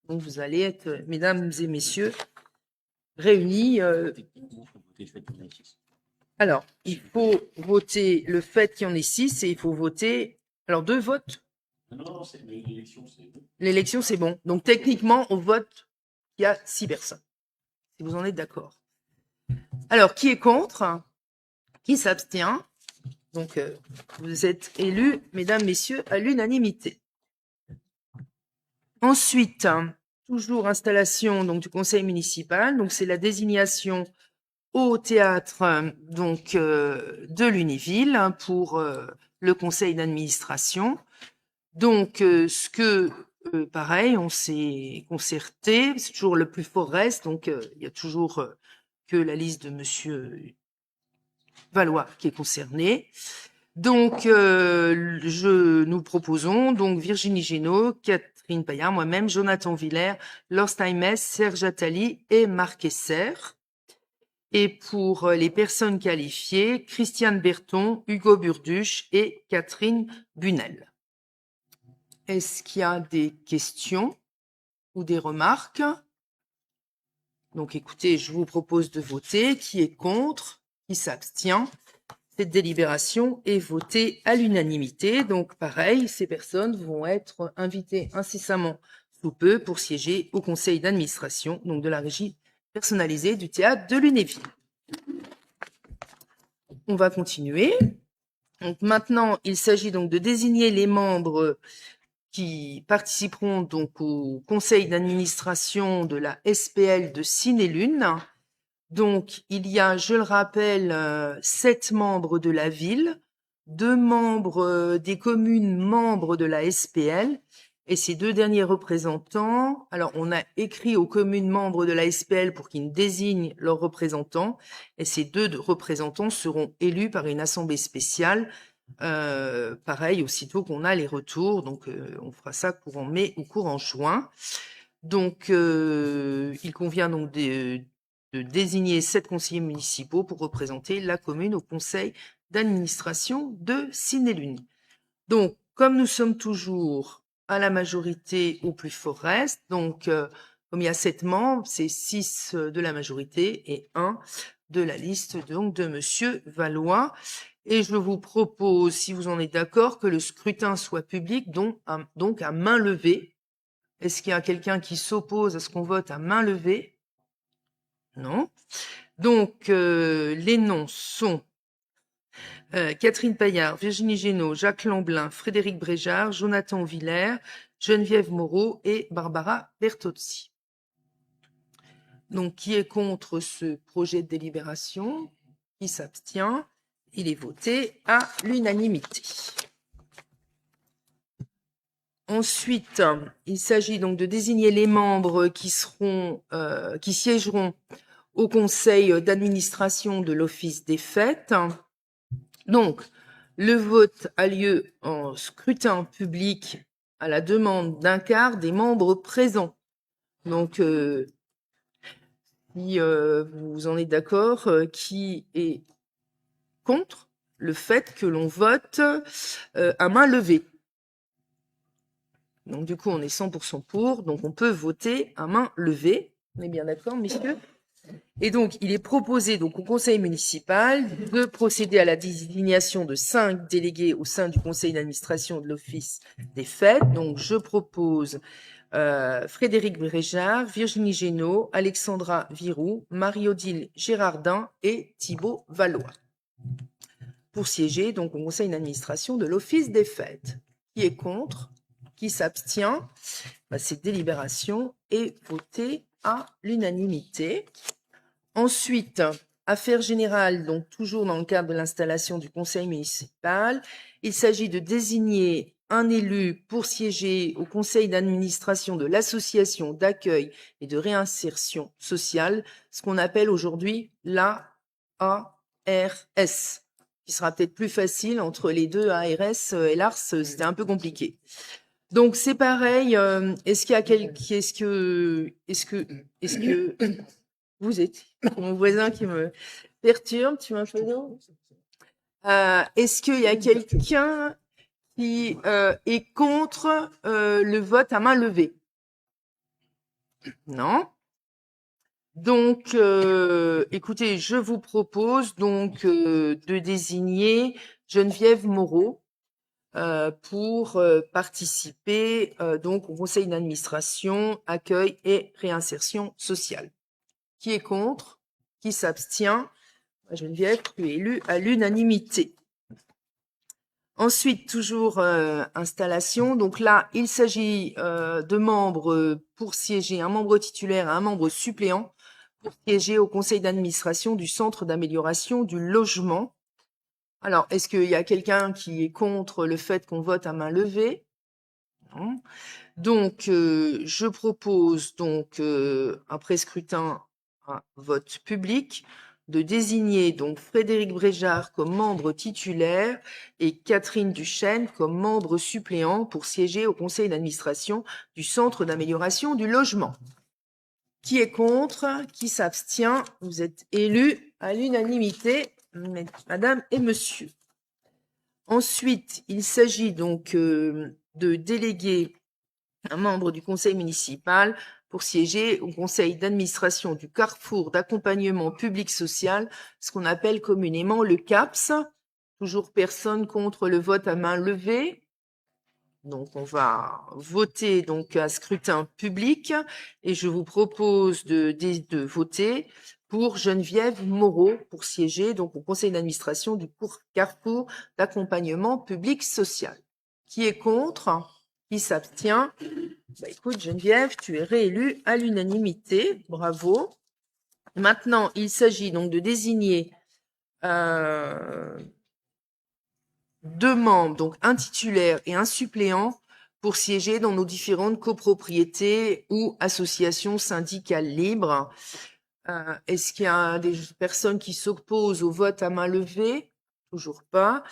Donc vous allez être, mesdames et messieurs, réunis. Alors, il faut voter le fait qu'il y en ait 6 et il faut voter. Alors, 2 votes. Non, c'est l'élection, c'est bon. L'élection, c'est bon. Donc, techniquement, on vote qu'il y a 6 personnes. Si vous en êtes d'accord. Alors, qui est contre? Qui s'abstient? Donc, vous êtes élus, mesdames, messieurs, à l'unanimité. Ensuite, toujours installation donc du conseil municipal. Donc, c'est la désignation au théâtre donc de Lunéville pour le conseil d'administration. Donc, ce que pareil, on s'est concerté. C'est toujours le plus fort reste. Donc, il y a toujours que la liste de Monsieur Valois qui est concernée. Donc, nous proposons donc Virginie Génaud, Catherine Paillard, moi-même, Jonathan Villers, Laure Steinmetz, Serge Attali et Marc Esser. Et pour les personnes qualifiées, Christiane Berton, Hugo Burduche et Catherine Bunel. Est-ce qu'il y a des questions ou des remarques? Donc, écoutez, je vous propose de voter. Qui est contre? Qui s'abstient? Cette délibération est votée à l'unanimité. Donc, pareil, ces personnes vont être invitées incessamment sous peu pour siéger au conseil d'administration, donc de la régie personnalisée du théâtre de Lunéville. On va continuer. Donc, maintenant, il s'agit donc de désigner les membres qui participeront donc au conseil d'administration de la SPL de Ciné-Lune. Donc, il y a, je le rappelle, 7 membres de la ville, 2 membres des communes membres de la SPL, et ces 2 derniers représentants, alors on a écrit aux communes membres de la SPL pour qu'ils désignent leurs représentants, et ces 2 représentants seront élus par une assemblée spéciale, pareil, aussitôt qu'on a les retours, donc on fera ça courant mai ou courant juin. Donc, il convient donc de désigner 7 conseillers municipaux pour représenter la commune au conseil d'administration de Ciné-Lune. Donc, comme nous sommes toujours à la majorité au plus fort reste, donc comme il y a 7 membres, c'est 6 de la majorité et 1 de la liste donc de Monsieur Valois. Et je vous propose, si vous en êtes d'accord, que le scrutin soit public, donc à main levée. Est-ce qu'il y a quelqu'un qui s'oppose à ce qu'on vote à main levée? Non. Donc, les noms sont Catherine Paillard, Virginie Génaud, Jacques Lamblin, Frédéric Bréjard, Jonathan Villers, Geneviève Moreau et Barbara Bertozzi. Donc, qui est contre ce projet de délibération? Qui s'abstient? Il est voté à l'unanimité. Ensuite, il s'agit donc de désigner les membres qui siégeront au conseil d'administration de l'Office des fêtes. Donc, le vote a lieu en scrutin public à la demande d'un quart des membres présents. Donc, si vous en êtes d'accord, qui est contre le fait que l'on vote à main levée? Donc, du coup, on est 100% pour, donc on peut voter à main levée. On est bien d'accord, messieurs? Et donc, il est proposé donc au conseil municipal de procéder à la désignation de 5 délégués au sein du conseil d'administration de l'Office des fêtes. Donc, je propose Frédéric Bréjard, Virginie Génaud, Alexandra Virou, Marie-Odile Gérardin et Thibaut Valois pour siéger donc au conseil d'administration de l'Office des fêtes. Qui est contre? Qui s'abstient? Cette délibération est votée à l'unanimité. Ensuite, affaire générale, donc toujours dans le cadre de l'installation du conseil municipal, il s'agit de désigner un élu pour siéger au conseil d'administration de l'association d'accueil et de réinsertion sociale, ce qu'on appelle aujourd'hui l'ARS, qui sera peut-être plus facile entre les deux ARS et l'ARS, c'était un peu compliqué. Donc c'est pareil, est-ce que vous êtes mon voisin qui me perturbe, tu m'as fait non? Est-ce qu'il y a quelqu'un qui est contre le vote à main levée? Non. Donc, écoutez, je vous propose donc de désigner Geneviève Moreau pour participer donc au conseil d'administration, accueil et réinsertion sociale. Qui est contre? Qui s'abstient? Geneviève, tu es élue à l'unanimité. Ensuite, toujours installation. Donc là, il s'agit de membres pour siéger, un membre titulaire et un membre suppléant pour siéger au conseil d'administration du Centre d'amélioration du logement. Alors, est-ce qu'il y a quelqu'un qui est contre le fait qu'on vote à main levée? Non. Donc, je propose donc après scrutin un vote public de désigner donc Frédéric Bréjard comme membre titulaire et Catherine Duchesne comme membre suppléant pour siéger au conseil d'administration du Centre d'amélioration du logement. Qui est contre? Qui s'abstient? Vous êtes élus à l'unanimité, madame et monsieur. Ensuite, il s'agit donc de déléguer un membre du conseil municipal pour siéger au conseil d'administration du Carrefour d'accompagnement public social, ce qu'on appelle communément le CAPS. Toujours personne contre le vote à main levée. Donc, on va voter donc à scrutin public et je vous propose de voter pour Geneviève Moreau pour siéger donc au conseil d'administration du Carrefour d'accompagnement public social. Qui est contre? Qui s'abstient? Écoute, Geneviève, tu es réélue à l'unanimité. Bravo. Maintenant, il s'agit donc de désigner 2 membres, donc un titulaire et un suppléant, pour siéger dans nos différentes copropriétés ou associations syndicales libres. Est-ce qu'il y a des personnes qui s'opposent au vote à main levée? Toujours pas.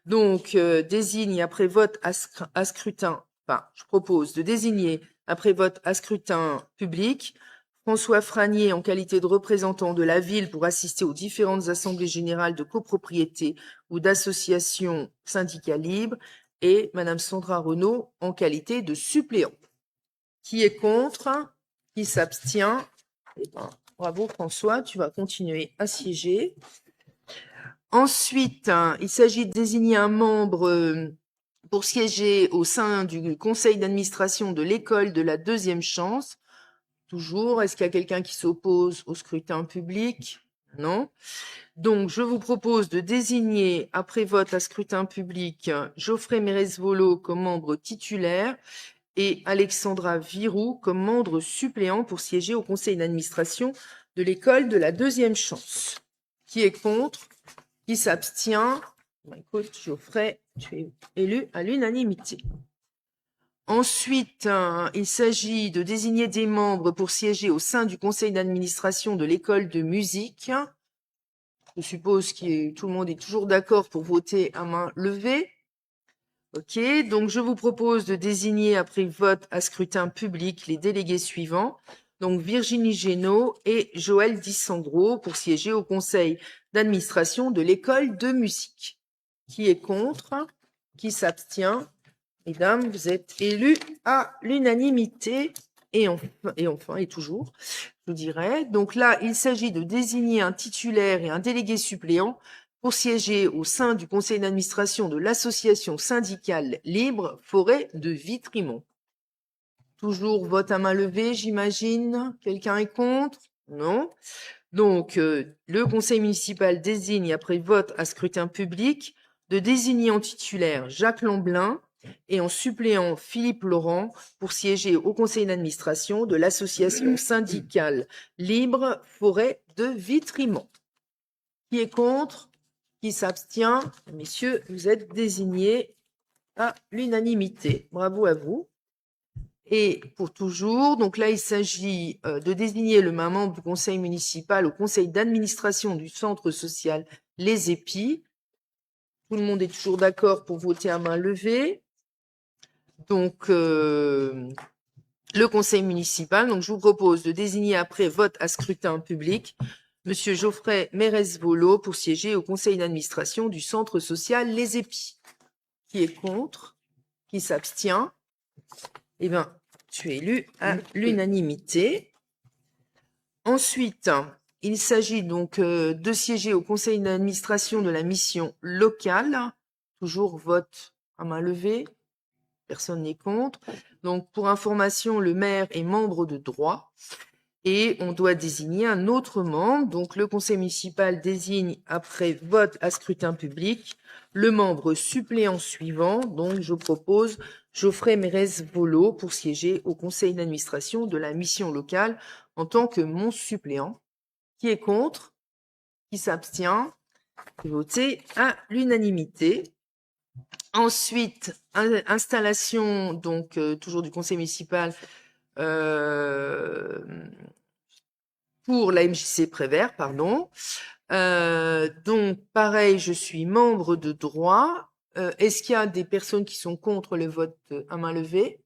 Donc, désigne après vote à scrutin. Enfin, je propose de désigner après vote à scrutin public François Franier en qualité de représentant de la ville pour assister aux différentes assemblées générales de copropriété ou d'associations syndicales libres et Madame Sandra Renaud en qualité de suppléant. Qui est contre? Qui s'abstient? Bravo François, tu vas continuer à siéger. Ensuite, il s'agit de désigner un membre pour siéger au sein du conseil d'administration de l'école de la deuxième chance. Toujours. Est-ce qu'il y a quelqu'un qui s'oppose au scrutin public? Non. Donc, je vous propose de désigner, après vote à scrutin public, Geoffrey Mérez-Volo comme membre titulaire et Alexandra Virou comme membre suppléant pour siéger au conseil d'administration de l'école de la deuxième chance. Qui est contre? Qui s'abstient? Écoute, Geoffrey, tu es élu à l'unanimité. Ensuite, il s'agit de désigner des membres pour siéger au sein du conseil d'administration de l'école de musique. Je suppose que tout le monde est toujours d'accord pour voter à main levée. Ok, donc je vous propose de désigner après vote à scrutin public les délégués suivants. Donc Virginie Génaud et Joël Dissandro pour siéger au conseil d'administration de l'école de musique. Qui est contre? Qui s'abstient? Mesdames, vous êtes élus à l'unanimité et enfin, et toujours, je vous dirais. Donc là, il s'agit de désigner un titulaire et un délégué suppléant pour siéger au sein du conseil d'administration de l'association syndicale libre Forêt de Vitrimont. Toujours vote à main levée, j'imagine. Quelqu'un est contre? Non. Donc, le conseil municipal désigne, après vote à scrutin public, de désigner en titulaire Jacques Lamblin et en suppléant Philippe Laurent pour siéger au conseil d'administration de l'association syndicale libre Forêt de Vitrimont. Qui est contre? Qui s'abstient? Messieurs, vous êtes désignés à l'unanimité. Bravo à vous. Et pour toujours, donc là, il s'agit de désigner le membre du conseil municipal au conseil d'administration du centre social Les Épis. Tout le monde est toujours d'accord pour voter à main levée. Donc, le conseil municipal, donc je vous propose de désigner après vote à scrutin public Monsieur Geoffrey Mérez-Volo pour siéger au conseil d'administration du centre social Les Épis. Qui est contre? Qui s'abstient? Eh bien, tu es élu à l'unanimité. Ensuite, il s'agit donc de siéger au conseil d'administration de la mission locale. Toujours vote à main levée. Personne n'est contre. Donc, pour information, le maire est membre de droit et on doit désigner un autre membre. Donc, le conseil municipal désigne après vote à scrutin public le membre suppléant suivant. Donc, je propose Geoffrey Mérez-Volo pour siéger au conseil d'administration de la mission locale en tant que mon suppléant. Qui est contre? Qui s'abstient? Voté à l'unanimité. Ensuite, installation, donc toujours du conseil municipal pour la MJC Prévert, pardon. Donc, pareil, je suis membre de droit. Est-ce qu'il y a des personnes qui sont contre le vote à main levée?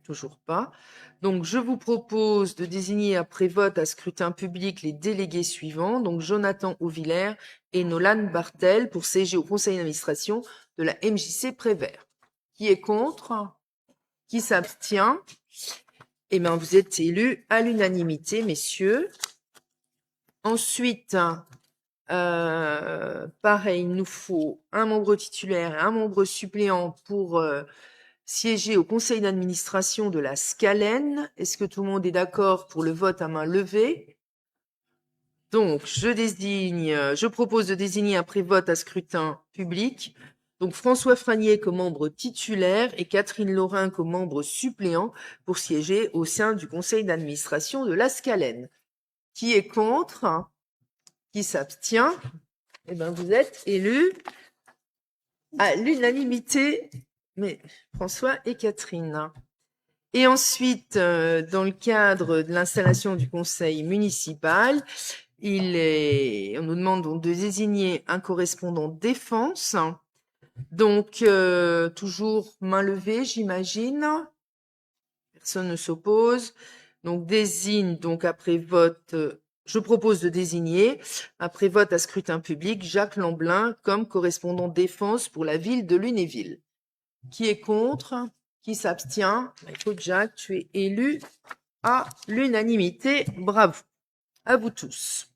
Toujours pas. Donc, je vous propose de désigner après vote à scrutin public les délégués suivants, donc Jonathan Auvillers et Nolan Bartel pour siéger au conseil d'administration de la MJC Prévert. Qui est contre? Qui s'abstient? Eh bien, vous êtes élus à l'unanimité, messieurs. Ensuite, pareil, il nous faut un membre titulaire et un membre suppléant pour siéger au conseil d'administration de la Scalène. Est-ce que tout le monde est d'accord pour le vote à main levée? Donc, je propose de désigner après vote à scrutin public donc François Franier comme membre titulaire et Catherine Laurin comme membre suppléant pour siéger au sein du conseil d'administration de la Scalène. Qui est contre? Qui s'abstient? Eh bien, vous êtes élus à l'unanimité, mais François et Catherine. Et ensuite, dans le cadre de l'installation du conseil municipal, on nous demande donc de désigner un correspondant défense. Donc, toujours main levée, j'imagine. Personne ne s'oppose. Donc, désigne, donc après vote, je propose de désigner, après vote à scrutin public, Jacques Lamblin comme correspondant défense pour la ville de Lunéville. Qui est contre? Qui s'abstient? Écoute, Jacques, tu es élu à l'unanimité. Bravo. À vous tous.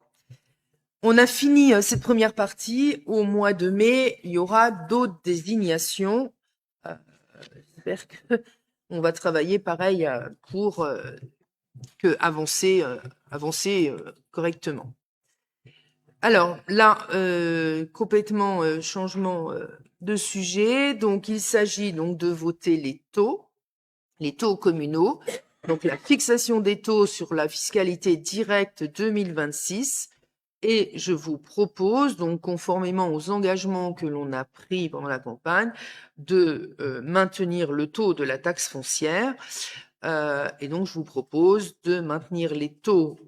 On a fini cette première partie. Au mois de mai, il y aura d'autres désignations. J'espère qu'on va travailler pareil pour que avancer correctement. Alors là, complètement changement de sujet. Donc, il s'agit donc de voter les taux communaux. Donc, la fixation des taux sur la fiscalité directe 2026. Et je vous propose, donc conformément aux engagements que l'on a pris pendant la campagne, de maintenir le taux de la taxe foncière. Et donc, je vous propose de maintenir les taux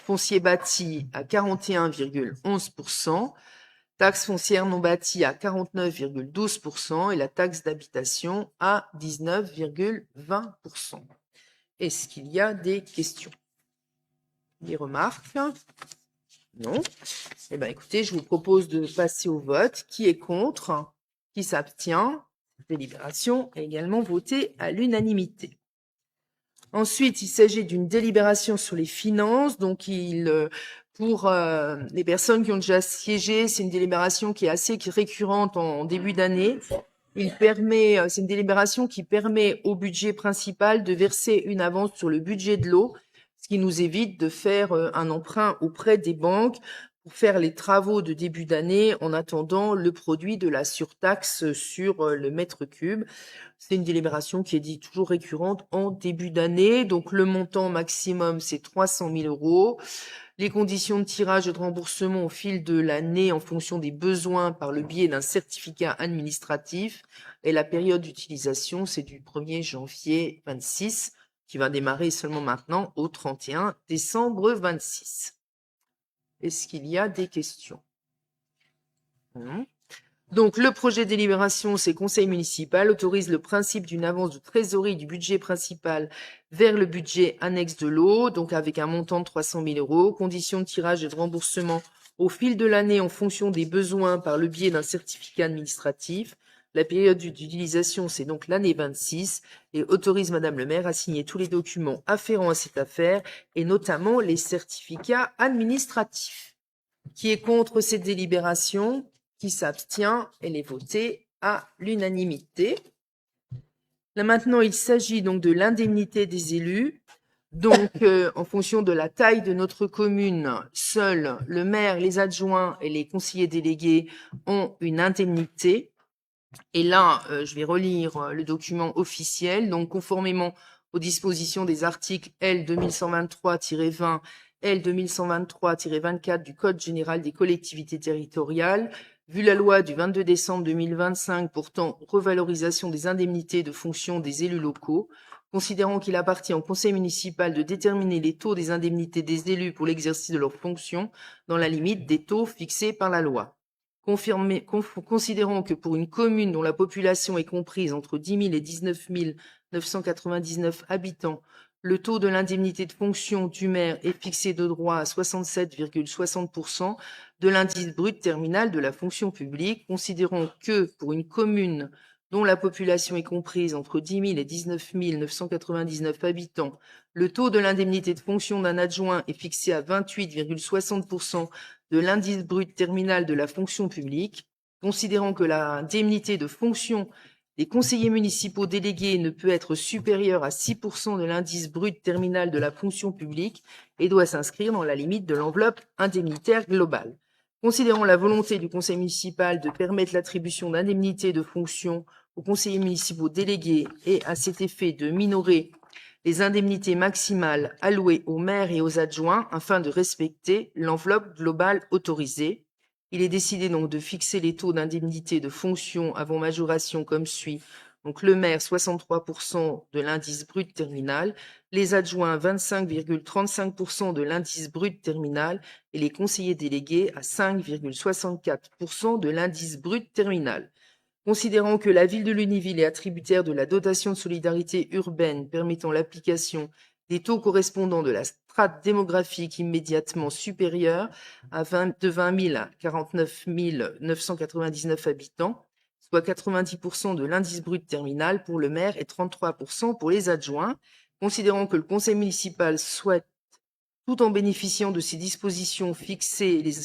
foncier bâti à 41,11%, taxe foncière non bâtie à 49,12% et la taxe d'habitation à 19,20%. Est-ce qu'il y a des questions? Des remarques? Non? Eh bien, écoutez, je vous propose de passer au vote. Qui est contre? Qui s'abstient? Délibération est également votée à l'unanimité. Ensuite, il s'agit d'une délibération sur les finances. Donc, pour les personnes qui ont déjà siégé, c'est une délibération qui est assez récurrente en début d'année. C'est une délibération qui permet au budget principal de verser une avance sur le budget de l'eau, ce qui nous évite de faire un emprunt auprès des banques pour faire les travaux de début d'année en attendant le produit de la surtaxe sur le mètre cube. C'est une délibération qui est dit toujours récurrente en début d'année. Donc, le montant maximum, c'est 300 000 €. Les conditions de tirage et de remboursement au fil de l'année en fonction des besoins par le biais d'un certificat administratif. Et la période d'utilisation, c'est du 1er janvier 26, qui va démarrer seulement maintenant au 31 décembre 26. Est-ce qu'il y a des questions? Non. Donc, le projet de délibération, c'est conseil municipal, autorise le principe d'une avance de trésorerie du budget principal vers le budget annexe de l'eau, donc avec un montant de 300 000 €, conditions de tirage et de remboursement au fil de l'année en fonction des besoins par le biais d'un certificat administratif. La période d'utilisation, c'est donc l'année 26, et autorise Madame le maire à signer tous les documents afférents à cette affaire, et notamment les certificats administratifs. Qui est contre cette délibération? Qui s'abstient? Elle est votée à l'unanimité. Là maintenant, il s'agit donc de l'indemnité des élus. Donc, en fonction de la taille de notre commune, seuls le maire, les adjoints et les conseillers délégués ont une indemnité. Et là, je vais relire le document officiel. Donc, conformément aux dispositions des articles L 2123-20, L 2123-24 du Code général des collectivités territoriales, vu la loi du 22 décembre 2025 portant revalorisation des indemnités de fonction des élus locaux, considérant qu'il appartient au conseil municipal de déterminer les taux des indemnités des élus pour l'exercice de leurs fonctions dans la limite des taux fixés par la loi. Considérant que pour une commune dont la population est comprise entre 10 000 et 19 999 habitants, le taux de l'indemnité de fonction du maire est fixé de droit à 67,60% de l'indice brut terminal de la fonction publique, considérant que pour une commune dont la population est comprise entre 10 000 et 19 999 habitants, le taux de l'indemnité de fonction d'un adjoint est fixé à 28,60% de l'indice brut terminal de la fonction publique, considérant que l'indemnité de fonction des conseillers municipaux délégués ne peut être supérieure à 6% de l'indice brut terminal de la fonction publique et doit s'inscrire dans la limite de l'enveloppe indemnitaire globale. Considérant la volonté du conseil municipal de permettre l'attribution d'indemnités de fonction aux conseillers municipaux délégués et à cet effet de minorer les indemnités maximales allouées aux maires et aux adjoints afin de respecter l'enveloppe globale autorisée. Il est décidé donc de fixer les taux d'indemnité de fonction avant majoration comme suit. Donc le maire 63% de l'indice brut terminal, les adjoints 25,35% de l'indice brut terminal et les conseillers délégués à 5,64% de l'indice brut terminal. Considérant que la ville de Lunéville est attributaire de la dotation de solidarité urbaine permettant l'application des taux correspondants de la strate démographique immédiatement supérieure de 20 000 à 49 999 habitants, soit 90% de l'indice brut terminal pour le maire et 33% pour les adjoints, considérant que le conseil municipal souhaite, tout en bénéficiant de ces dispositions, fixer les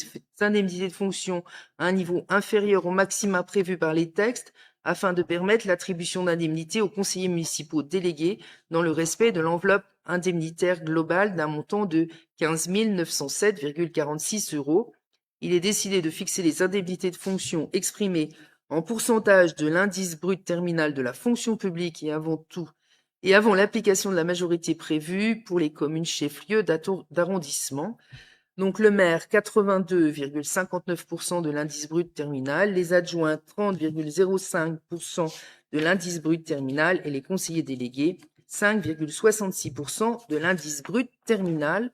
indemnités de fonction à un niveau inférieur au maximum prévu par les textes afin de permettre l'attribution d'indemnités aux conseillers municipaux délégués dans le respect de l'enveloppe indemnitaire global d'un montant de 15 907,46 €. Il est décidé de fixer les indemnités de fonction exprimées en pourcentage de l'indice brut terminal de la fonction publique et avant l'application de la majorité prévue pour les communes chefs-lieux d'arrondissement. Donc le maire, 82,59% de l'indice brut terminal, les adjoints, 30,05% de l'indice brut terminal et les conseillers délégués, 5,66% de l'indice brut terminal.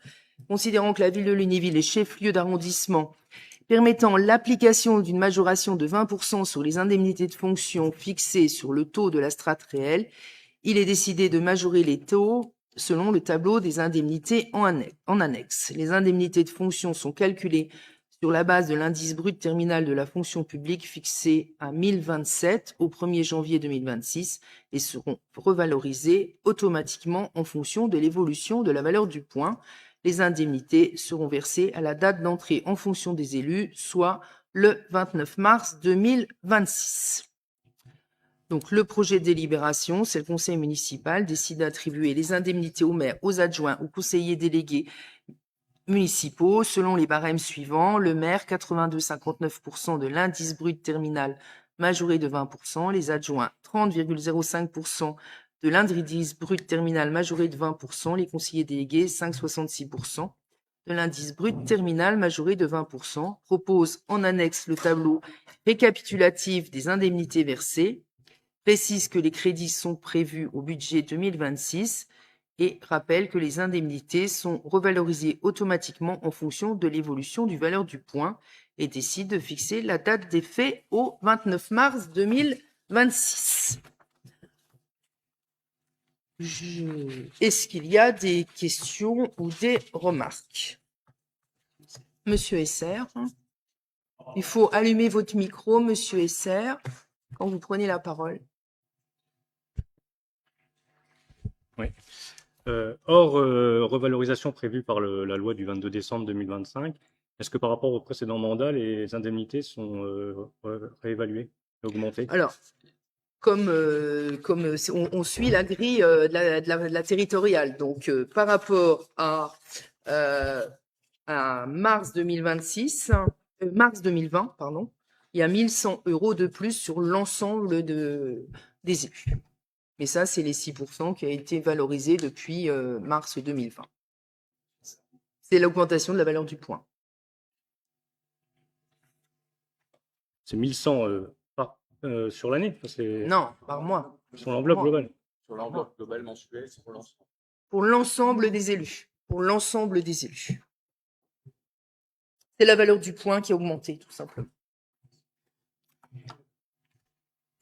Considérant que la ville de Lunéville est chef-lieu d'arrondissement, permettant l'application d'une majoration de 20% sur les indemnités de fonction fixées sur le taux de la strate réelle, il est décidé de majorer les taux selon le tableau des indemnités en annexe. Les indemnités de fonction sont calculées sur la base de l'indice brut terminal de la fonction publique fixé à 1027 au 1er janvier 2026 et seront revalorisées automatiquement en fonction de l'évolution de la valeur du point. Les indemnités seront versées à la date d'entrée en fonction des élus, soit le 29 mars 2026. Donc, le projet de délibération, c'est le conseil municipal décide d'attribuer les indemnités aux maires, aux adjoints, aux conseillers délégués municipaux selon les barèmes suivants. Le maire, 82,59% de l'indice brut terminal majoré de 20%. Les adjoints, 30,05% de l'indice brut terminal majoré de 20%. Les conseillers délégués, 5,66% de l'indice brut terminal majoré de 20%. Propose en annexe le tableau récapitulatif des indemnités versées. Précise que les crédits sont prévus au budget 2026 et rappelle que les indemnités sont revalorisées automatiquement en fonction de l'évolution du valeur du point et décide de fixer la date d'effet au 29 mars 2026. Est-ce qu'il y a des questions ou des remarques? Monsieur Esser, il faut allumer votre micro, monsieur Esser, quand vous prenez la parole. Oui. Hors revalorisation prévue par la loi du 22 décembre 2025, est-ce que par rapport au précédent mandat, les indemnités sont réévaluées, augmentées? Alors, comme on suit la grille de la territoriale, donc par rapport à mars 2020, pardon, il y a 1 100 € de plus sur l'ensemble des élus. Mais ça, c'est les 6% qui a été valorisé depuis mars 2020. C'est l'augmentation de la valeur du point. C'est 1100 sur l'année? Non, par mois. Sur l'enveloppe globale? Sur l'enveloppe globale mensuelle, c'est pour l'ensemble. Pour l'ensemble des élus. Pour l'ensemble des élus. C'est la valeur du point qui a augmenté, tout simplement.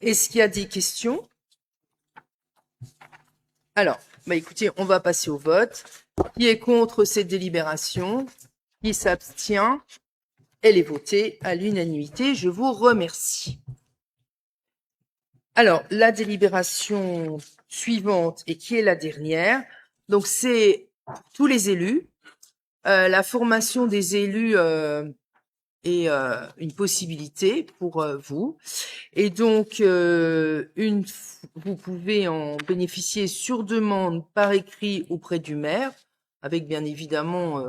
Est-ce qu'il y a des questions? Alors, écoutez, on va passer au vote. Qui est contre cette délibération? Qui s'abstient? Elle est votée à l'unanimité. Je vous remercie. Alors, la délibération suivante, et qui est la dernière, donc c'est pour tous les élus. La formation des élus est une possibilité pour vous. Et donc, vous pouvez en bénéficier sur demande par écrit auprès du maire, avec bien évidemment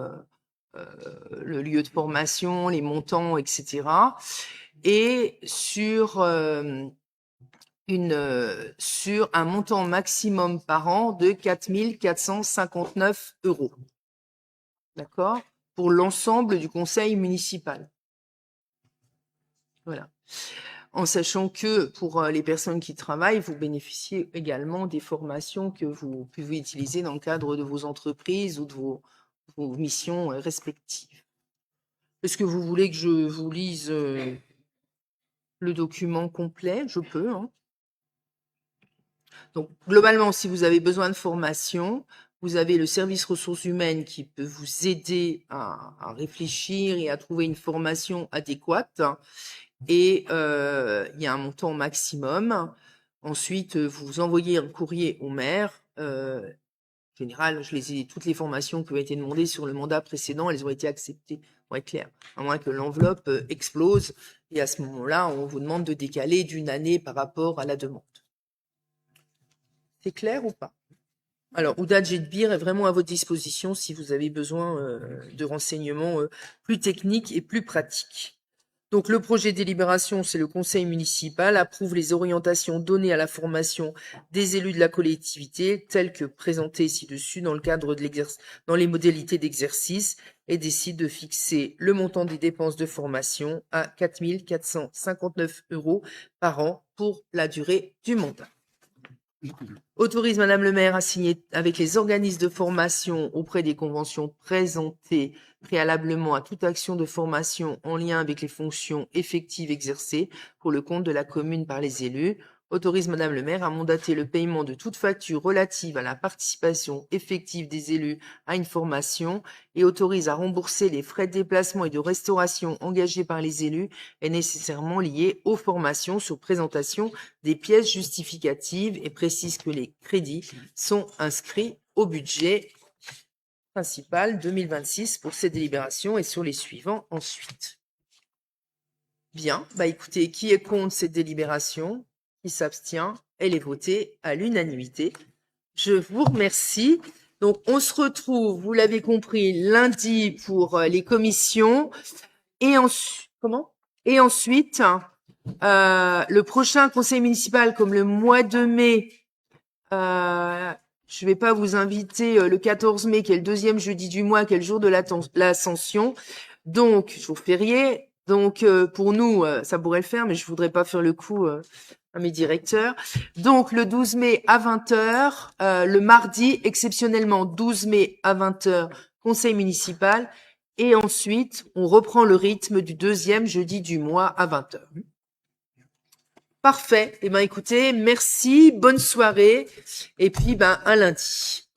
le lieu de formation, les montants, etc. Et sur un montant maximum par an de 4 459 €. D'accord? Pour l'ensemble du conseil municipal. Voilà. En sachant que pour les personnes qui travaillent, vous bénéficiez également des formations que vous pouvez utiliser dans le cadre de vos entreprises ou de vos missions respectives. Est-ce que vous voulez que je vous lise le document complet? Je peux. Hein. Donc, globalement, si vous avez besoin de formation, vous avez le service ressources humaines qui peut vous aider à réfléchir et à trouver une formation adéquate. Et il y a un montant maximum. Ensuite, vous envoyez un courrier au maire. En général, toutes les formations qui ont été demandées sur le mandat précédent, elles ont été acceptées, pour être clair. À moins que l'enveloppe explose. Et à ce moment-là, on vous demande de décaler d'une année par rapport à la demande. C'est clair ou pas? Alors, Ouda Jedbir est vraiment à votre disposition si vous avez besoin de renseignements plus techniques et plus pratiques. Donc, le projet de délibération, c'est le conseil municipal approuve les orientations données à la formation des élus de la collectivité, telles que présentées ci-dessus dans le cadre de dans les modalités d'exercice, et décide de fixer le montant des dépenses de formation à 4 459 € par an pour la durée du mandat. Autorise Madame le maire à signer avec les organismes de formation auprès des conventions présentées préalablement à toute action de formation en lien avec les fonctions effectives exercées pour le compte de la commune par les élus. Autorise Madame le maire à mandater le paiement de toute facture relative à la participation effective des élus à une formation et autorise à rembourser les frais de déplacement et de restauration engagés par les élus et nécessairement liés aux formations sur présentation des pièces justificatives et précise que les crédits sont inscrits au budget principal 2026 pour ces délibérations et sur les suivants ensuite. Bien, bah écoutez, qui est contre cette délibération? Qui s'abstient? Elle est votée à l'unanimité. Je vous remercie. Donc, on se retrouve, vous l'avez compris, lundi pour les commissions. Et ensuite, le prochain conseil municipal, comme le mois de mai, je vais pas vous inviter le 14 mai, qui est le deuxième jeudi du mois, qui est le jour de l'Ascension. Donc, jour férié. Donc, pour nous, ça pourrait le faire, mais je voudrais pas faire le coup à mes directeurs. Donc, le 12 mai à 20h, le mardi, exceptionnellement 12 mai à 20h, conseil municipal. Et ensuite, on reprend le rythme du deuxième jeudi du mois à 20h. Parfait. Eh ben, écoutez, merci, bonne soirée. Et puis, à lundi.